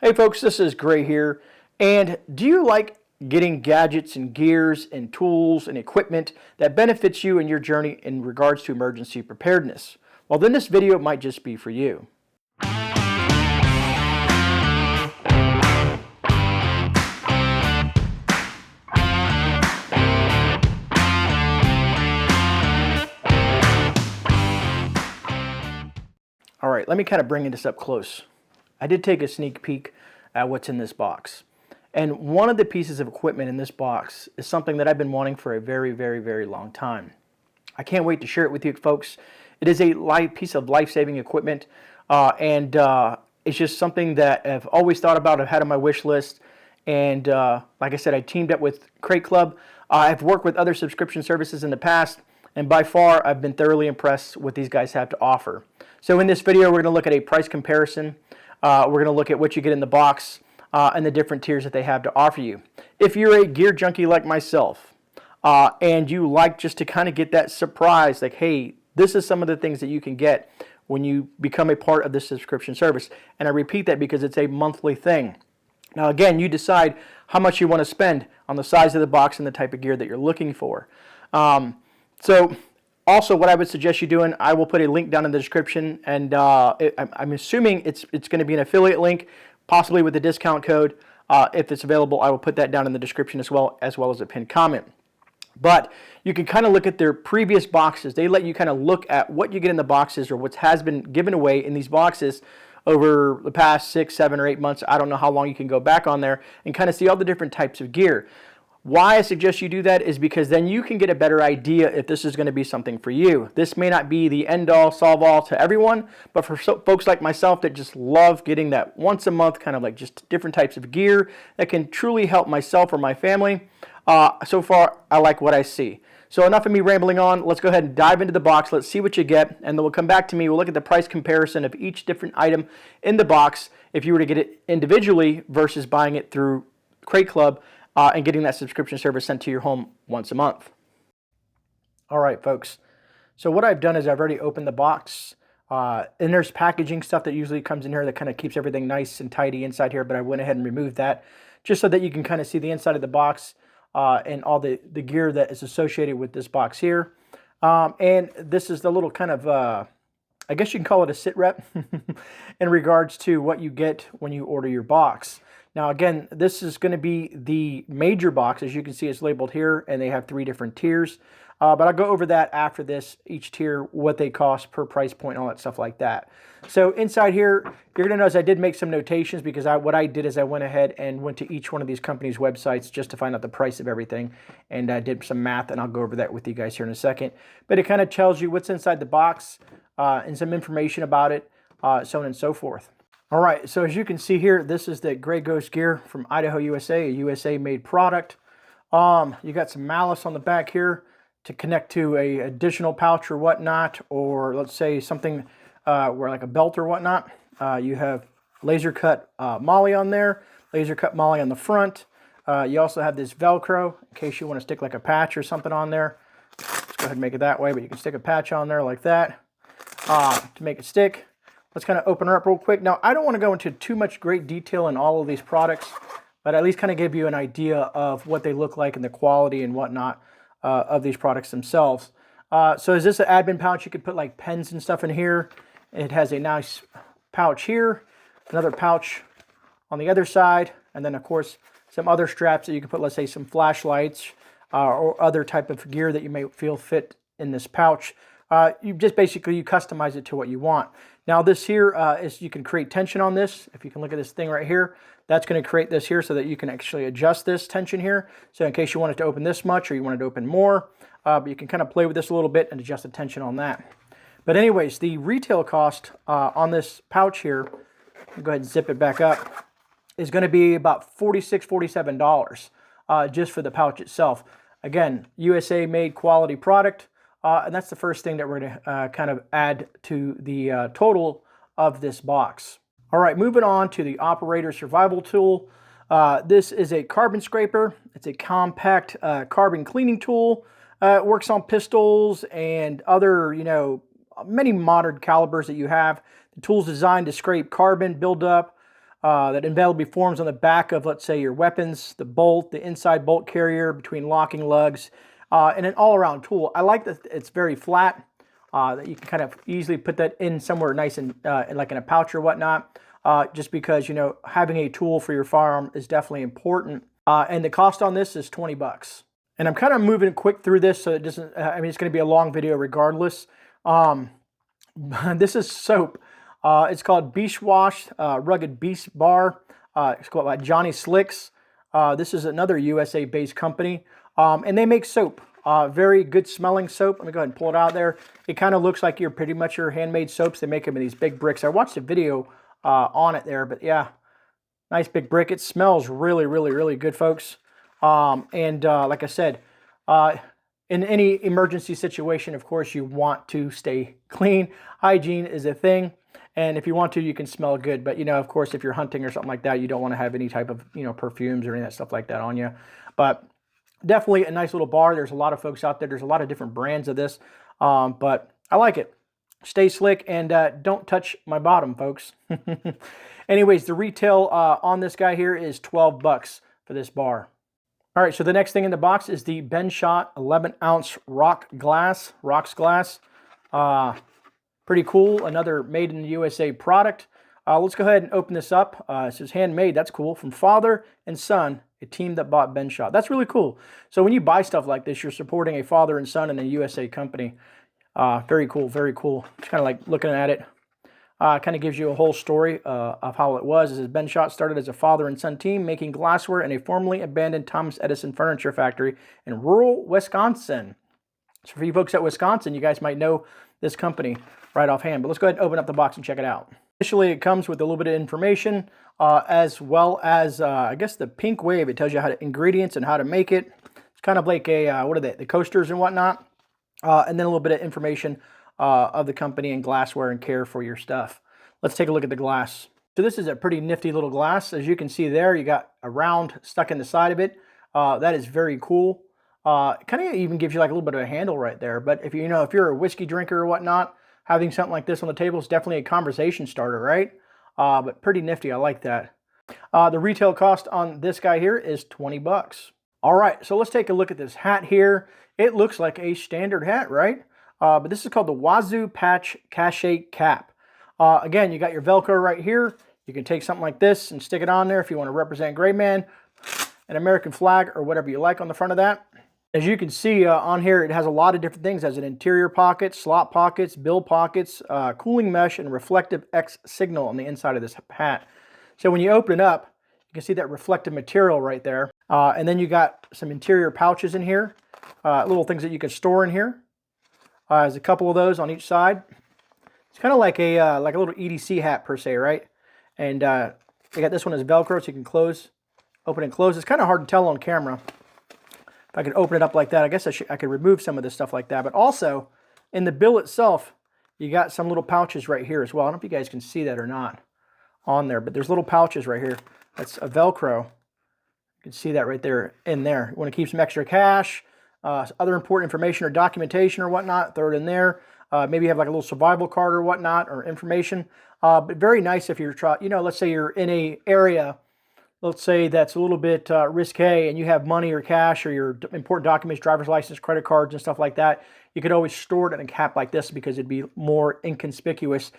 Hey folks, this is Gray here, and do you like getting gadgets and gears and tools and equipment that benefits you in your journey in regards to emergency preparedness? Well, then this video might just be for you. All right, let me kind of bring this up close. I did take a sneak peek at what's in this box. And one of the pieces of equipment in this box is something that I've been wanting for a very long time. I can't wait to share it with you folks. It is a piece of life-saving equipment, and it's just something that I've always thought about. I've had on my wish list, and like I said, I teamed up with Crate Club. I've worked with other subscription services in the past, and by far I've been thoroughly impressed with what these guys have to offer. So in this video, we're going to look at a price comparison. We're going to look at what you get in the box and the different tiers that they have to offer you. If you're a gear junkie like myself, and you like just to kind of get that surprise, like, hey, this is some of the things that you can get when you become a part of this subscription service. And I repeat that because it's a monthly thing. Now again, you decide how much you want to spend on the size of the box and the type of gear that you're looking for. So also, what I would suggest you doing, I will put a link down in the description, and I'm assuming it's going to be an affiliate link, possibly with a discount code. If it's available, I will put that down in the description as well as a pinned comment. But you can kind of look at their previous boxes. They let you kind of look at what you get in the boxes or what has been given away in these boxes over the past 6, 7, or 8 months. I don't know how long you can go back on there and kind of see all the different types of gear. Why I suggest you do that is because then you can get a better idea if this is going to be something for you. This may not be the end-all, solve-all to everyone, but for folks like myself that just love getting that once a month kind of like just different types of gear that can truly help myself or my family, so far I like what I see. So enough of me rambling on. Let's go ahead and dive into the box. Let's see what you get, and then we'll come back to me. We'll look at the price comparison of each different item in the box if you were to get it individually versus buying it through Crate Club, and getting that subscription service sent to your home once a month. All right, folks. So what I've done is I've already opened the box, and there's packaging stuff that usually comes in here that kind of keeps everything nice and tidy inside here, but I went ahead and removed that just so that you can kind of see the inside of the box and all the gear that is associated with this box here. And this is the little kind of, I guess you can call it a sit rep in regards to what you get when you order your box. Now again, this is going to be the major box. As you can see, it's labeled here, and they have 3 different tiers. But I'll go over that after this, each tier, what they cost per price point, all that stuff like that. So inside here, you're going to notice I did make some notations because what I did is I went ahead and went to each one of these companies' websites just to find out the price of everything. And I did some math, and I'll go over that with you guys here in a second. But it kind of tells you what's inside the box and some information about it, so on and so forth. All right, so as you can see here, this is the Grey Ghost gear from Idaho, USA, a USA-made product. You got some mallets on the back here to connect to a additional pouch or whatnot, or let's say something where like a belt or whatnot. You have laser cut MOLLE on there, laser cut MOLLE on the front. You also have this Velcro in case you want to stick like a patch or something on there. Let's go ahead and make it that way, but you can stick a patch on there like that to make it stick. Let's kind of open her up real quick. Now, I don't want to go into too much great detail in all of these products, but at least kind of give you an idea of what they look like and the quality and whatnot of these products themselves. So is this an admin pouch? You could put like pens and stuff in here. It has a nice pouch here, another pouch on the other side, and then of course some other straps that you can put, let's say, some flashlights or other type of gear that you may feel fit in this pouch. You just basically customize it to what you want. Now this here is, you can create tension on this. If you can look at this thing right here, that's going to create this here so that you can actually adjust this tension here. So in case you want it to open this much or you want it to open more, but you can kind of play with this a little bit and adjust the tension on that. But anyways, the retail cost on this pouch here, I'll go ahead and zip it back up, is going to be about $46, $47 just for the pouch itself. Again, USA made quality product. And that's the first thing that we're going to kind of add to the total of this box. All right, moving on to the operator survival tool. This is a carbon scraper. It's a compact carbon cleaning tool. It works on pistols and other, many modern calibers that you have. The tool's designed to scrape carbon buildup that indelibly forms on the back of, let's say, your weapons, the bolt, the inside bolt carrier between locking lugs, and an all-around tool. I like that it's very flat, that you can kind of easily put that in somewhere nice and like in a pouch or whatnot, just because, you know, having a tool for your firearm is definitely important. And the cost on this is 20 bucks. And I'm kind of moving quick through this so it doesn't, I mean, it's going to be a long video regardless. This is soap. It's called Beach Wash Rugged Beast Bar. It's called by Johnny Slicks. This is another USA-based company, and they make soap. Very good smelling soap. Let me go ahead and pull it out there. It kind of looks like pretty much your handmade soaps. They make them in these big bricks. I watched a video on it there, but yeah, nice big brick. It smells really, really, really good, folks. Like I said, in any emergency situation, of course, you want to stay clean. Hygiene is a thing. And if you want to, you can smell good. But, you know, of course, if you're hunting or something like that, you don't want to have any type of, you know, perfumes or any of that stuff like that on you. But definitely a nice little bar. There's a lot of folks out there. There's a lot of different brands of this. But I like it. Stay slick and don't touch my bottom, folks. Anyways, the retail on this guy here is 12 bucks for this bar. All right, so the next thing in the box is the Benshot 11-ounce rocks glass. Pretty cool, another made in the USA product. Let's go ahead and open this up. It says handmade, that's cool. From father and son, a team that bought Benshot. That's really cool. So when you buy stuff like this, you're supporting a father and son in a USA company. Very cool, very cool. Just kind of like looking at it. Kind of gives you a whole story of how it was. It says Benshot started as a father and son team making glassware in a formerly abandoned Thomas Edison furniture factory in rural Wisconsin. So for you folks at Wisconsin, you guys might know this company right offhand. But let's go ahead and open up the box and check it out. Initially, it comes with a little bit of information, as well as, I guess, the pink wave. It tells you how to ingredients and how to make it. It's kind of like a, what are they, the coasters and whatnot. And then a little bit of information of the company and glassware and care for your stuff. Let's take a look at the glass. So this is a pretty nifty little glass. As you can see there, you got a round stuck in the side of it. That is very cool. Kind of even gives you like a little bit of a handle right there. But if if you're a whiskey drinker or whatnot, having something like this on the table is definitely a conversation starter, right? But pretty nifty. I like that. The retail cost on this guy here is 20 bucks. All right, so let's take a look at this hat here. It looks like a standard hat, right? But this is called the Wazoo Cache Cap. Again, you got your Velcro right here. You can take something like this and stick it on there if you want to represent GreyMan, an American flag, or whatever you like on the front of that. As you can see on here, it has a lot of different things. It has an interior pocket, slot pockets, bill pockets, cooling mesh, and reflective X signal on the inside of this hat. So when you open it up, you can see that reflective material right there. And then you got some interior pouches in here, little things that you can store in here. There's a couple of those on each side. It's kind of like a little EDC hat per se, right? And you got this one as Velcro, so you can close, open and close. It's kind of hard to tell on camera. If I could open it up like that, I guess I could remove some of this stuff like that. But also, in the bill itself, you got some little pouches right here as well. I don't know if you guys can see that or not on there, but there's little pouches right here. That's a Velcro. You can see that right there in there. You want to keep some extra cash, other important information or documentation or whatnot, throw it in there. Maybe you have like a little survival card or whatnot or information. But very nice if you're, let's say you're in a area, let's say that's a little bit risque and you have money or cash or your important documents, driver's license, credit cards and stuff like that. You could always store it in a cap like this because it'd be more inconspicuous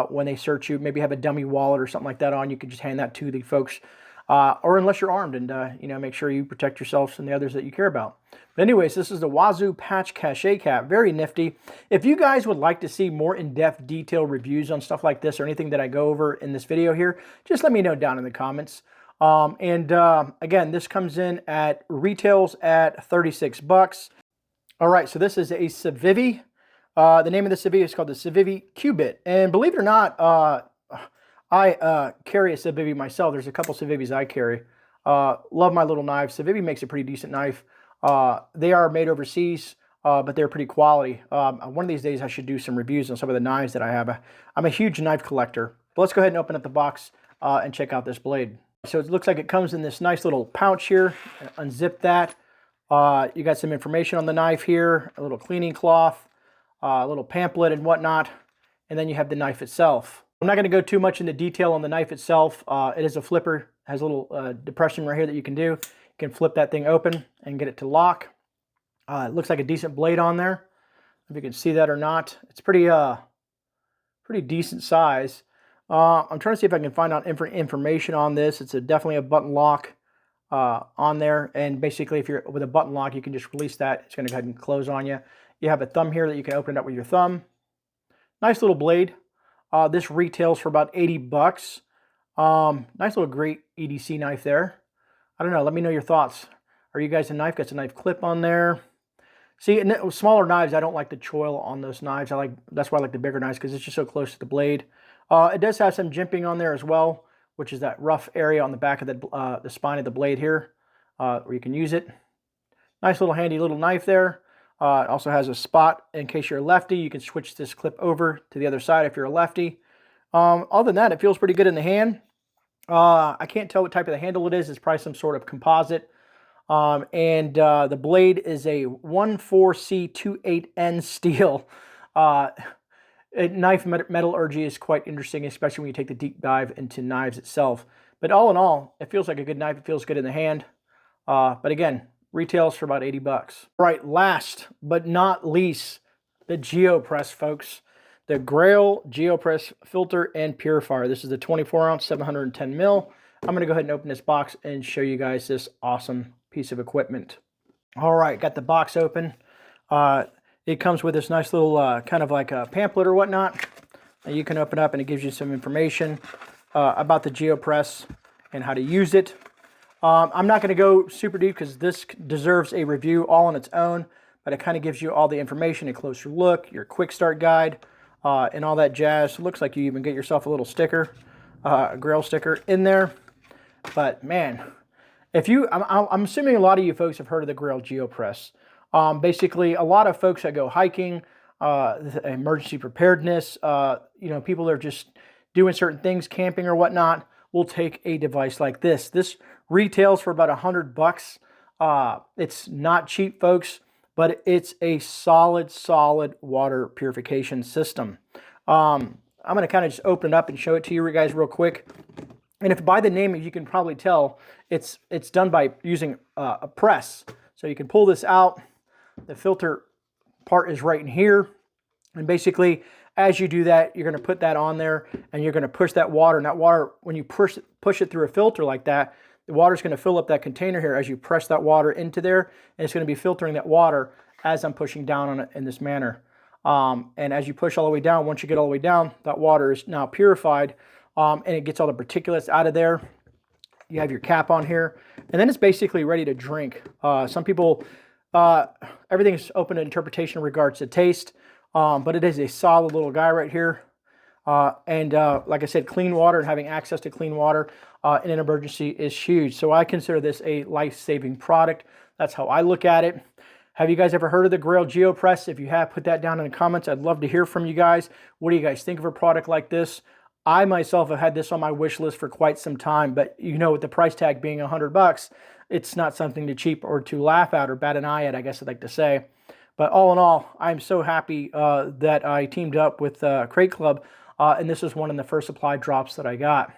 when they search you. Maybe have a dummy wallet or something like that on. You could just hand that to the folks. Or unless you're armed and, make sure you protect yourselves and the others that you care about. But anyways, this is the Wazoo Cache Cap. Very nifty. If you guys would like to see more in-depth detailed reviews on stuff like this or anything that I go over in this video here, just let me know down in the comments. Again, this comes in at retails at 36 bucks. All right, so this is a CIVIVI. The name of the CIVIVI is called the CIVIVI Qubit. And believe it or not, I carry a CIVIVI myself. There's a couple CIVIVIs I carry. Love my little knives. CIVIVI makes a pretty decent knife. They are made overseas, but they're pretty quality. One of these days I should do some reviews on some of the knives that I have. I'm a huge knife collector. But let's go ahead and open up the box and check out this blade. So it looks like it comes in this nice little pouch here. Unzip that. You got some information on the knife here, a little cleaning cloth, a little pamphlet and whatnot, and then you have the knife itself. I'm not going to go too much into detail on the knife itself. It is a flipper, has a little depression right here that you can do. You can flip that thing open and get it to lock. It looks like a decent blade on there. If you can see that or not, it's pretty decent size. I'm trying to see if I can find out information on this. It's definitely a button lock on there, and basically if you're with a button lock, you can just release that. It's going to go ahead and close on you. You have a thumb here that you can open it up with your thumb. Nice little blade. This retails for about 80 bucks. Nice little great EDC knife there. I don't know, let me know your thoughts. Are you guys a knife? Got a knife clip on there. See, and smaller knives, I don't like the choil on those knives. That's why I like the bigger knives, because it's just so close to the blade. It does have some jimping on there as well, which is that rough area on the back of the spine of the blade here, where you can use it. Nice little handy little knife there. It also has a spot in case you're a lefty. You can switch this clip over to the other side if you're a lefty. Other than that, it feels pretty good in the hand. I can't tell what type of the handle it is. It's probably some sort of composite. The blade is a 14C28N steel. Knife metallurgy is quite interesting, especially when you take the deep dive into knives itself. But all in all, it feels like a good knife. It feels good in the hand. But again, retails for about 80 bucks. All right, last but not least, the GeoPress, folks. The Grayl GeoPress filter and purifier. This is the 24 ounce, 710 mil. I'm going to go ahead and open this box and show you guys this awesome piece of equipment. All right, got the box open. It comes with this nice little kind of like a pamphlet or whatnot. You can open up and it gives you some information about the GeoPress and how to use it. I'm not going to go super deep because this deserves a review all on its own, but it kind of gives you all the information, a closer look, your quick start guide, and all that jazz. It looks like you even get yourself a little sticker, a Grayl sticker in there. But man, I'm assuming a lot of you folks have heard of the Grayl GeoPress. Basically, a lot of folks that go hiking, emergency preparedness, people that are just doing certain things, camping or whatnot, will take a device like this. This retails for about 100 bucks. It's not cheap, folks, but it's a solid water purification system. I'm going to kind of just open it up and show it to you guys real quick. And if by the name, you can probably tell, it's done by using a press. So you can pull this out. The filter part is right in here. And basically, as you do that, you're going to put that on there and you're going to push that water. And that water, when you push it through a filter like that, the water is going to fill up that container here as you press that water into there. And it's going to be filtering that water as I'm pushing down on it in this manner. And as you push all the way down, once you get all the way down, that water is now purified. And it gets all the particulates out of there. You have your cap on here. And then it's basically ready to drink. Some people... everything's open to interpretation in regards to taste, but it is a solid little guy right here. Like I said, clean water and having access to clean water in an emergency is huge. So I consider this a life-saving product. That's how I look at it. Have you guys ever heard of the Grayl GeoPress? If you have, put that down in the comments. I'd love to hear from you guys. What do you guys think of a product like this? I myself have had this on my wish list for quite some time, but with the price tag being 100 bucks, it's not something to cheap or to laugh at or bat an eye at, I guess I'd like to say. But all in all, I'm so happy that I teamed up with Crate Club, and this is one of the first supply drops that I got.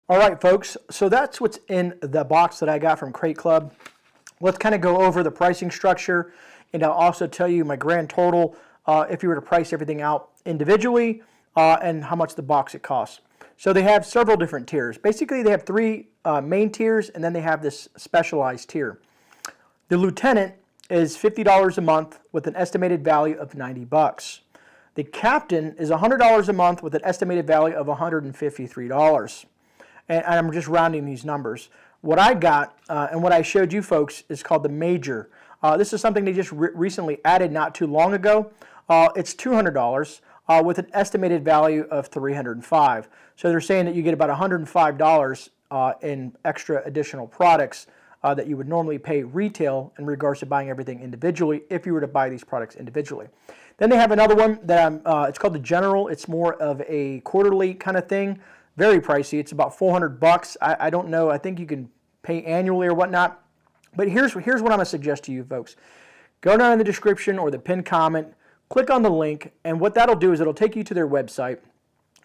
All right, folks, so that's what's in the box that I got from Crate Club. Let's kind of go over the pricing structure, and I'll also tell you my grand total if you were to price everything out individually and how much the box it costs. So they have several different tiers. Basically, they have three main tiers, and then they have this specialized tier. The Lieutenant is $50 a month with an estimated value of 90 bucks. The Captain is $100 a month with an estimated value of $153. And I'm just rounding these numbers. What I got and what I showed you folks is called the Major. This is something they just recently added not too long ago. It's $200. With an estimated value of $305. So they're saying that you get about $105 in extra additional products that you would normally pay retail in regards to buying everything individually if you were to buy these products individually. Then they have another one that it's called the General. It's more of a quarterly kind of thing. Very pricey. It's about 400 bucks. I don't know. I think you can pay annually or whatnot. But here's what I'm going to suggest to you folks. Go down in the description or the pinned comment. Click on the link, and what that'll do is it'll take you to their website.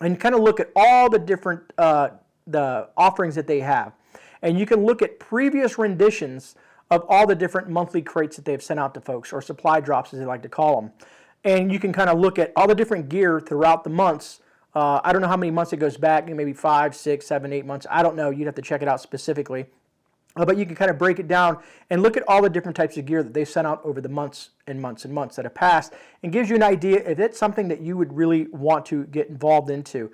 and kind of look at all the different the offerings that they have. And you can look at previous renditions of all the different monthly crates that they've sent out to folks, or supply drops as they like to call them. And you can kind of look at all the different gear throughout the months. I don't know how many months it goes back, maybe 5, 6, 7, 8 months. I don't know. You'd have to check it out specifically. But you can kind of break it down and look at all the different types of gear that they've sent out over the months and months and months that have passed, and gives you an idea if it's something that you would really want to get involved into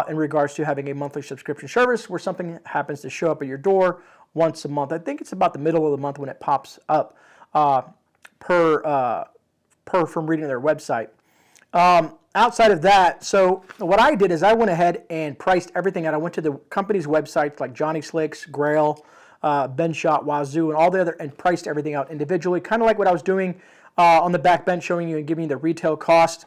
in regards to having a monthly subscription service where something happens to show up at your door once a month. I think it's about the middle of the month when it pops up per from reading their website. Outside of that, so what I did is I went ahead and priced everything out. I went to the company's websites like Johnny Slicks, Grayl, Benshot, Wazoo, and all the other, and priced everything out individually, kind of like what I was doing on the back bench, showing you and giving you the retail cost.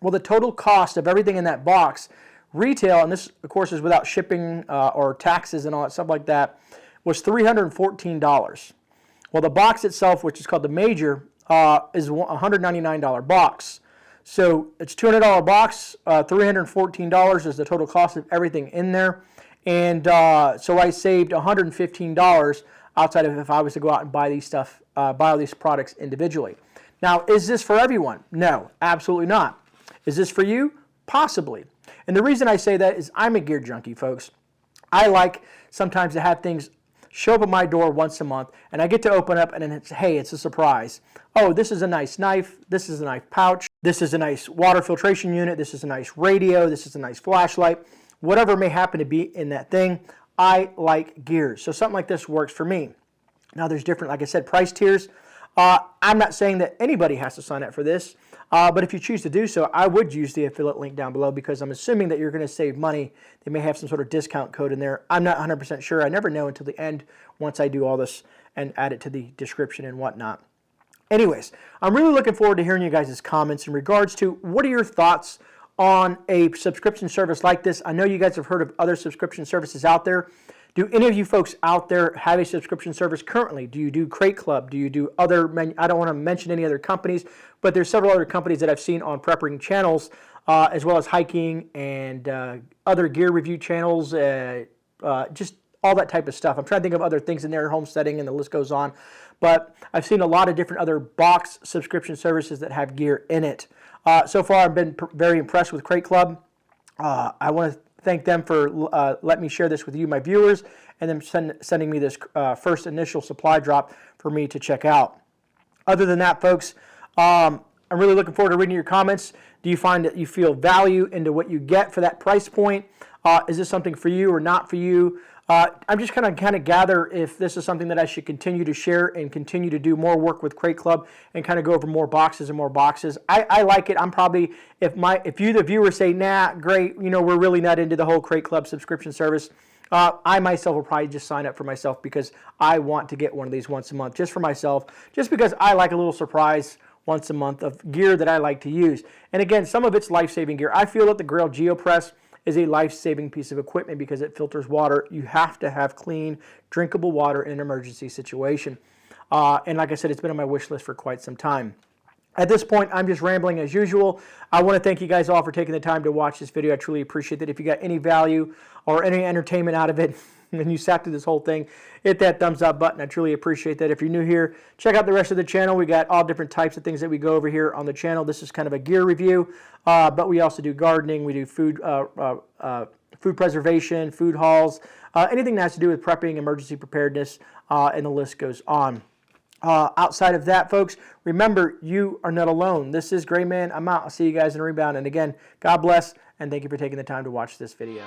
Well, the total cost of everything in that box, retail, and this of course is without shipping or taxes and all that stuff like that, was $314. Well, the box itself, which is called the Major, is a $199 box. So it's $200 box, $314 is the total cost of everything in there. And so I saved $115 outside of if I was to go out and buy these stuff, buy all these products individually. Now, is this for everyone? No, absolutely not. Is this for you? Possibly. And the reason I say that is I'm a gear junkie, folks. I like sometimes to have things show up at my door once a month, and I get to open up, and then it's, hey, it's a surprise. Oh, this is a nice knife. This is a knife pouch. This is a nice water filtration unit. This is a nice radio. This is a nice flashlight. Whatever may happen to be in that thing, I like gears. So something like this works for me. Now, there's different, like I said, price tiers. I'm not saying that anybody has to sign up for this, but if you choose to do so, I would use the affiliate link down below because I'm assuming that you're going to save money. They may have some sort of discount code in there. I'm not 100% sure. I never know until the end once I do all this and add it to the description and whatnot. Anyways, I'm really looking forward to hearing you guys' comments in regards to what are your thoughts on a subscription service like this. I know you guys have heard of other subscription services out there. Do any of you folks out there have a subscription service currently? Do you do Crate Club? Do you do other, I don't want to mention any other companies, but there's several other companies that I've seen on prepping channels, as well as hiking and other gear review channels, just all that type of stuff. I'm trying to think of other things in there, homesteading, and the list goes on. But I've seen a lot of different other box subscription services that have gear in it. So far, I've been very impressed with Crate Club. I want to thank them for letting me share this with you, my viewers, and then sending me this first initial supply drop for me to check out. Other than that, folks, I'm really looking forward to reading your comments. Do you find that you feel value into what you get for that price point? Is this something for you or not for you? I'm just kind of gather if this is something that I should continue to share and continue to do more work with Crate Club and kind of go over more boxes and more boxes. I like it. I'm probably, if you, the viewer, say, nah, great, you know, we're really not into the whole Crate Club subscription service, I myself will probably just sign up for myself because I want to get one of these once a month just for myself, just because I like a little surprise once a month of gear that I like to use. And again, some of it's life-saving gear. I feel that the Grayl GeoPress is a life-saving piece of equipment because it filters water. You have to have clean, drinkable water in an emergency situation. And like I said, it's been on my wish list for quite some time. At this point, I'm just rambling as usual. I want to thank you guys all for taking the time to watch this video. I truly appreciate that. If you got any value or any entertainment out of it, and you sat through this whole thing, hit that thumbs up button. I truly appreciate that. If you're new here, check out the rest of the channel. We got all different types of things that we go over here on the channel. This is kind of a gear review, but we also do gardening. We do food preservation, food hauls, anything that has to do with prepping, emergency preparedness, and the list goes on. Outside of that, folks, remember, you are not alone. This is GreyMan. I'm out. I'll see you guys in a rebound. And again, God bless, and thank you for taking the time to watch this video.